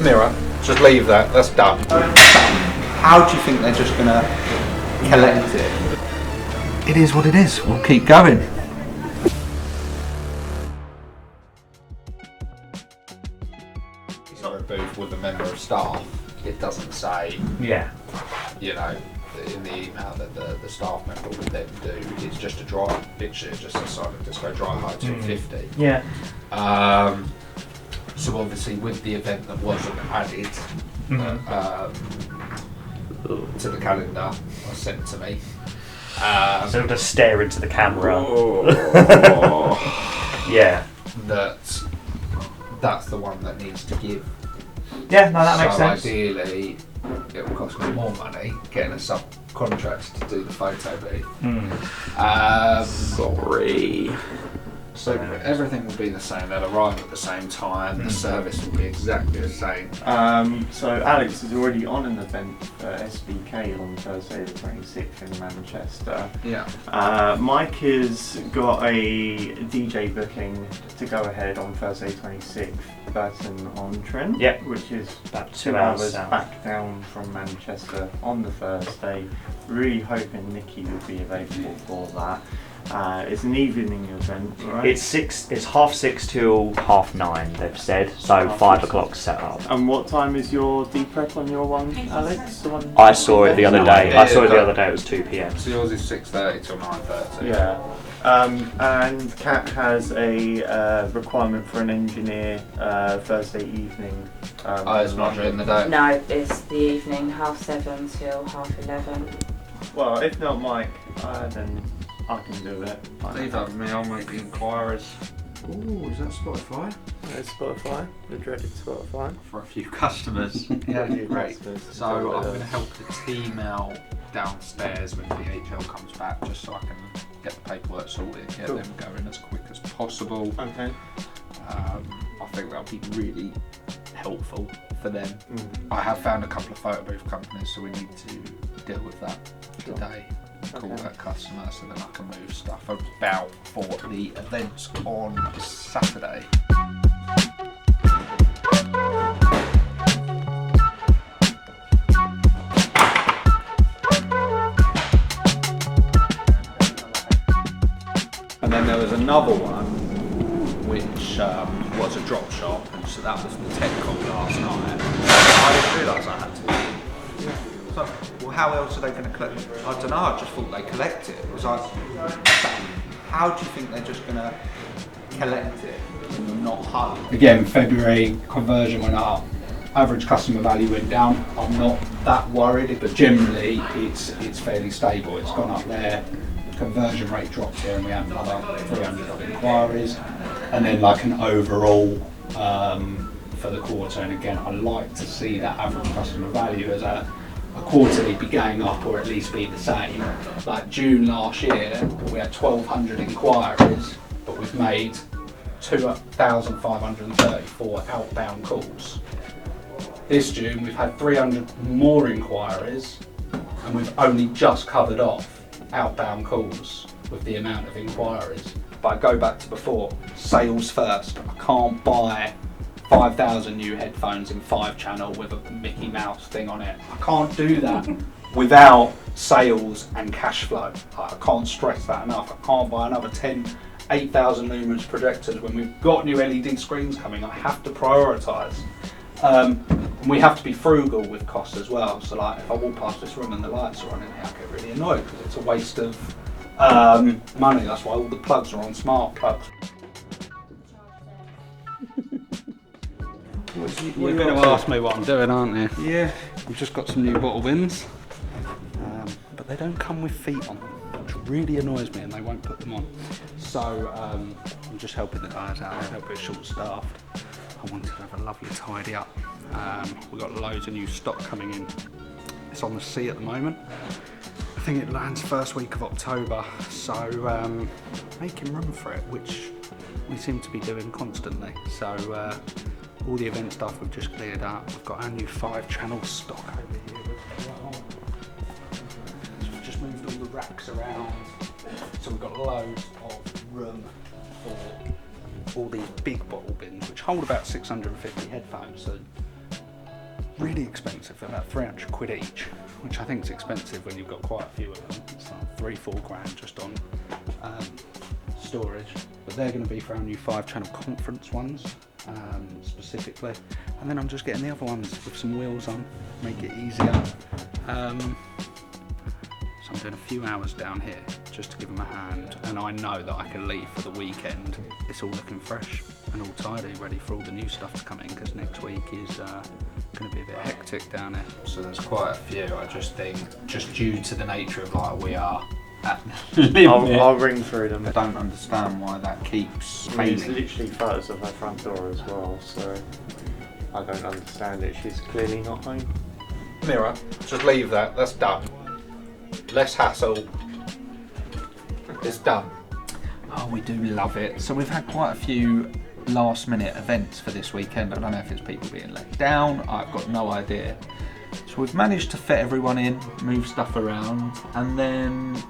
Mirror, just leave that, that's done. How do you think they're just gonna collect it? It is what it is, we'll keep going. It's not a booth with a member of staff. It doesn't say, you know, in the email that the staff member would then do. It's just a dry, literally just a silent disco dry high 250. Yeah. So obviously with the event that wasn't added to the calendar or sent to me. So just stare into the camera. Yeah. That's the one that needs to give. Yeah, no, that makes sense. Ideally, it will cost me more money getting a subcontractor to do the photo booth. Sorry. So everything will be the same. They'll arrive at the same time. The service will be exactly the same. So Alex is already on an event for SBK on Thursday the 26th in Manchester. Yeah. Mike has got a DJ booking to go ahead on Thursday 26th, Burton-on-Trent. Yep. Which is about 2 hours back down from Manchester on the Thursday. Really hoping Nikki would be available for that. It's an evening event, right? It's 6:30 till 9:30. They've said. So 5 o'clock set up. And what time is your deprep on your one, Alex? The one I saw it the other day. I saw it the other day. It was 2 p.m. So yours is 6:30 till 9:30. Yeah. And Kat has a requirement for an engineer Thursday evening. It's not during the day. No, it's the evening, 7:30 till 11:30. Well, if not Mike, then I can do it. Leave that with me, I'll make the inquiries. Ooh, is that Spotify? There's Spotify, the dreaded Spotify. For a few customers. Yeah, great. So I'm going to help the team out downstairs when DHL comes back, just so I can get the paperwork sorted, get them going as quick as possible. Okay. I think that'll be really helpful for them. I have found a couple of photo booth companies, so we need to deal with that today. Call that customer so then I can move stuff about for the events on Saturday. And then there was another one which was a drop shop, and so that was the tech call last night. I didn't realise I had to. So, well, how else are they going to collect it? I don't know, I just thought they collect it. It was like, how do you think they're just going to collect it when you're not home? Again, February, conversion went up, average customer value went down. I'm not that worried, but generally it's fairly stable. It's gone up there, the conversion rate dropped here, and we had another 300 odd inquiries. And then like an overall for the quarter, and again, I like to see that average customer value as a quarterly be going up, or at least be the same. Like June last year, we had 1,200 inquiries, but we've made 2,534 outbound calls. This June, we've had 300 more inquiries, and we've only just covered off outbound calls with the amount of inquiries. But I go back to before, sales first. I can't buy 5,000 new headphones in 5-channel with a Mickey Mouse thing on it. I can't do that without sales and cash flow. I can't stress that enough. I can't buy another 8,000 lumens projectors when we've got new LED screens coming. I have to prioritise. And we have to be frugal with costs as well. So like if I walk past this room and the lights are on in here, I get really annoyed because it's a waste of money. That's why all the plugs are on smart plugs. You're going to ask me what I'm doing, aren't you? Yeah, we've just got some new bottle bins, but they don't come with feet on them, which really annoys me, and they won't put them on. So I'm just helping the guys out. They're a bit short-staffed. I wanted to have a lovely tidy up. We've got loads of new stock coming in. It's on the sea at the moment. I think it lands first week of October, so making room for it, which we seem to be doing constantly. So all the event stuff we've just cleared up. We've got our new 5-channel stock over here as well. So we've just moved all the racks around. So we've got loads of room for all these big bottle bins, which hold about 650 headphones. So really expensive. They're about 300 quid each, which I think is expensive when you've got quite a few of them. It's like 3-4 grand just on storage. But they're going to be for our new 5-channel conference ones specifically. And then I'm just getting the other ones with some wheels on, make it easier. So I'm doing a few hours down here just to give them a hand, and I know that I can leave for the weekend. It's all looking fresh and all tidy, ready for all the new stuff to come in, because next week is going to be a bit hectic down here. So there's quite a few, I just think, just due to the nature of like we are at the limit. I'll ring through them. I don't understand why that keeps I mean, it's failing. literally photos of her front door as well, so I don't understand it. She's clearly not home. Mirror, just leave that, that's done. Less hassle. It's done. Oh, we do love it. So we've had quite a few last minute events for this weekend. I don't know if it's people being let down, I've got no idea. So we've managed to fit everyone in, move stuff around, and then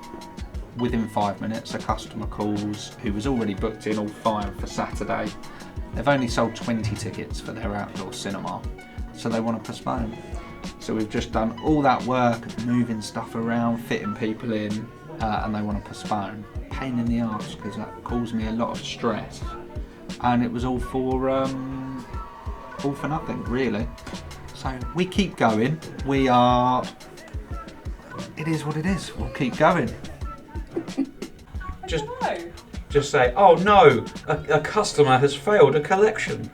within 5 minutes a customer calls who was already booked in all fine for Saturday. They've only sold 20 tickets for their outdoor cinema, so they want to postpone. So we've just done all that work, moving stuff around, fitting people in, and they want to postpone. Pain in the arse, because that caused me a lot of stress. And it was all for nothing, really. So we keep going. It is what it is. We'll keep going. Just say, oh no, a customer has failed a collection.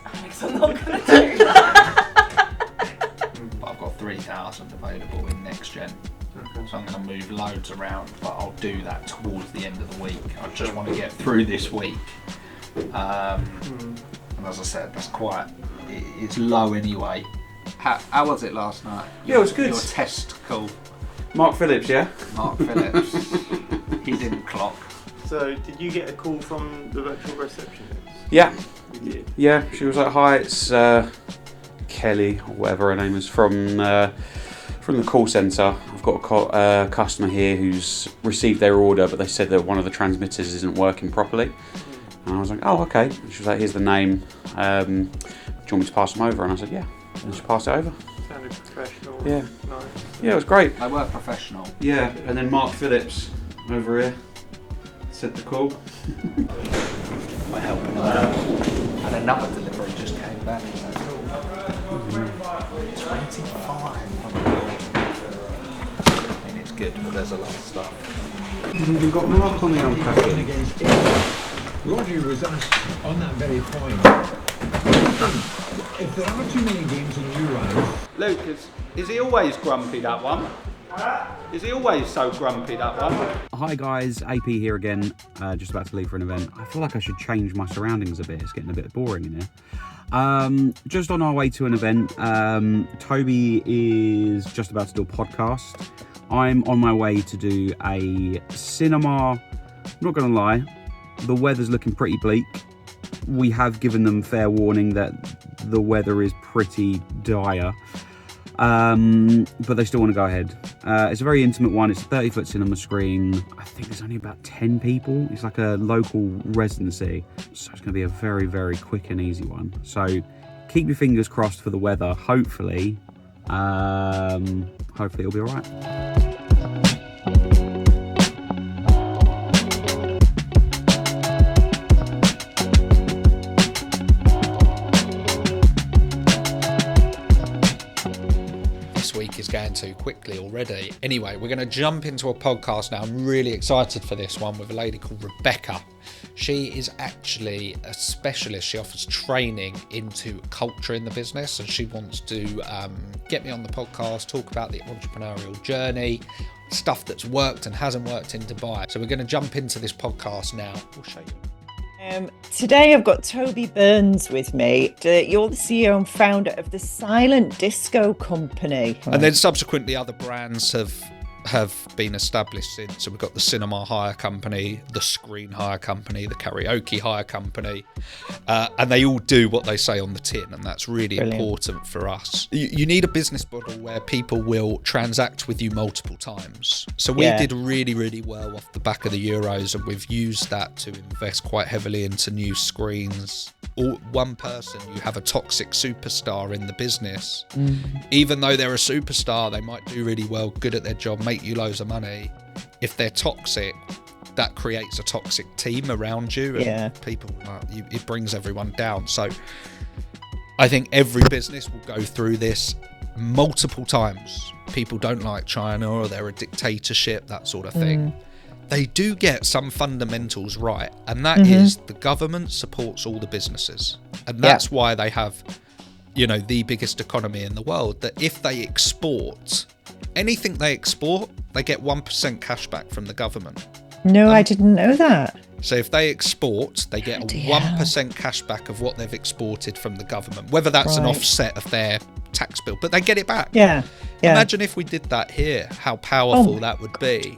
Alex, I'm not going to do that. But I've got 3,000 available in next gen. So I'm going to move loads around, but I'll do that towards the end of the week. I just want to get through this week. And as I said, it's low anyway. How was it last night? Yeah, it was good. Your test call. Mark Phillips, yeah? Mark Phillips. He didn't clock. So, did you get a call from the virtual receptionist? Yeah. You did. Yeah, she was like, hi, it's Kelly, or whatever her name is, from the call centre. I've got a customer here who's received their order, but they said that one of the transmitters isn't working properly. And I was like, oh, okay. And she was like, here's the name. Do you want me to pass them over? And I said, yeah. And she passed it over. Sounded professional. Yeah. Nice. Yeah, it was great. They were professional. Yeah, and then Mark Phillips over here said the call. By helping them out. And another delivery just came back. 25 on the board. I mean, it's good, but there's a lot of stuff. You've got Mark on the unpacking. Against Roger was asked on that very point. If there are too many games in new round, Luke, is he always grumpy, that one? Is he always so grumpy, that one? Hi guys, AP here again, just about to leave for an event. I feel like I should change my surroundings a bit, it's getting a bit boring in here. Just on our way to an event, Toby is just about to do a podcast. I'm on my way to do a cinema. I'm not going to lie, the weather's looking pretty bleak. We have given them fair warning that the weather is pretty dire. But they still want to go ahead. It's a very intimate one. It's a 30-foot cinema screen. I think there's only about 10 people. It's like a local residency. So it's going to be a very, very quick and easy one. So keep your fingers crossed for the weather. Hopefully it'll be all right. Is going too quickly already. Anyway, we're going to jump into a podcast now. I'm really excited for this one with a lady called Rebecca. She is actually a specialist. She offers training into culture in the business, and she wants to get me on the podcast, talk about the entrepreneurial journey, stuff that's worked and hasn't worked in Dubai. So we're going to jump into this podcast now. We'll show you. Today I've got Toby Burns with me. You're the CEO and founder of the Silent Disco Company. And then subsequently other brands have been established since. So we've got the cinema hire company, the screen hire company, the karaoke hire company, and they all do what they say on the tin, and that's really important for us. You need a business model where people will transact with you multiple times. So we did really, really well off the back of the Euros, and we've used that to invest quite heavily into new screens, one person, you have a toxic superstar in the business. Even though they're a superstar, they might do really well, good at their job, make you loads of money. If they're toxic, that creates a toxic team around you, and people, it brings everyone down. So I think every business will go through this multiple times. People don't like China, or they're a dictatorship, that sort of thing. They do get some fundamentals right, and that is the government supports all the businesses, and that's why they have, you know, the biggest economy in the world. That if they export anything, they get 1% cash back from the government. No, I didn't know that. So if they export, they get a 1% cash back of what they've exported from the government, whether that's an offset of their tax bill, but they get it back. Yeah. Imagine if we did that here, how powerful that would be.